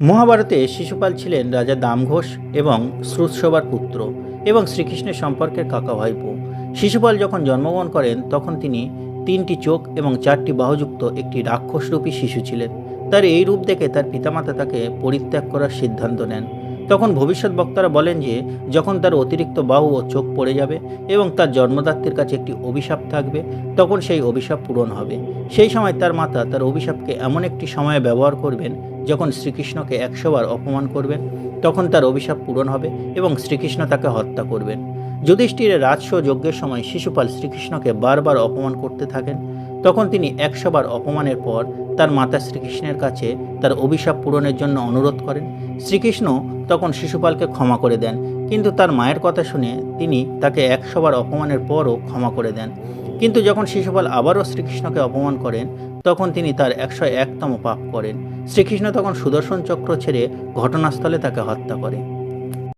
মহাভারতে শিশুপাল ছিলেন রাজা দামঘোষ এবং শ্রুতসভার পুত্র এবং শ্রীকৃষ্ণের সম্পর্কের কাকা ভাইপো। শিশুপাল যখন জন্মগ্রহণ করেন তখন তিনি 3টি চোখ এবং 4টি বাহুযুক্ত একটি রাক্ষসরূপী শিশু ছিলেন। তার এই রূপ দেখে তার পিতামাতা তাকে পরিত্যাগ করার সিদ্ধান্ত নেন। তখন ভবিষ্যৎ বক্তারা বলেন যে যখন তার অতিরিক্ত বাহু ও চোখ পড়ে যাবে এবং তার জন্মদাত্রীর কাছে একটি অভিশাপ থাকবে, তখন সেই অভিশাপ পূরণ হবে। সেই সময় তার মাতা তার অভিশাপকে এমন একটি সময়ে ব্যবহার করবেন যখন শ্রীকৃষ্ণকে 100 বার অপমান করবেন, তখন তার অভিশাপ পূরণ হবে এবং শ্রীকৃষ্ণ তাকে হত্যা করবেন। যুধিষ্ঠিরের রাজস্ব যজ্ঞের সময় শিশুপাল শ্রীকৃষ্ণকে বারবার অপমান করতে থাকেন। তখন তিনি 100 বার অপমানের পর তার মাতা শ্রীকৃষ্ণের কাছে তার অভিশাপ পূরণের জন্য অনুরোধ করেন। শ্রীকৃষ্ণ তখন শিশুপালকে ক্ষমা করে দেন, কিন্তু তার মায়ের কথা শুনে তিনি তাকে 100 বার অপমানের পরও ক্ষমা করে দেন। কিন্তু যখন শিশুপাল আবারও শ্রীকৃষ্ণকে অপমান করেন, তখন তিনি তার 101তম পাপ করেন। শ্রীকৃষ্ণ তখন সুদর্শন চক্র ছেড়ে ঘটনাস্থলে তাকে হত্যা করে।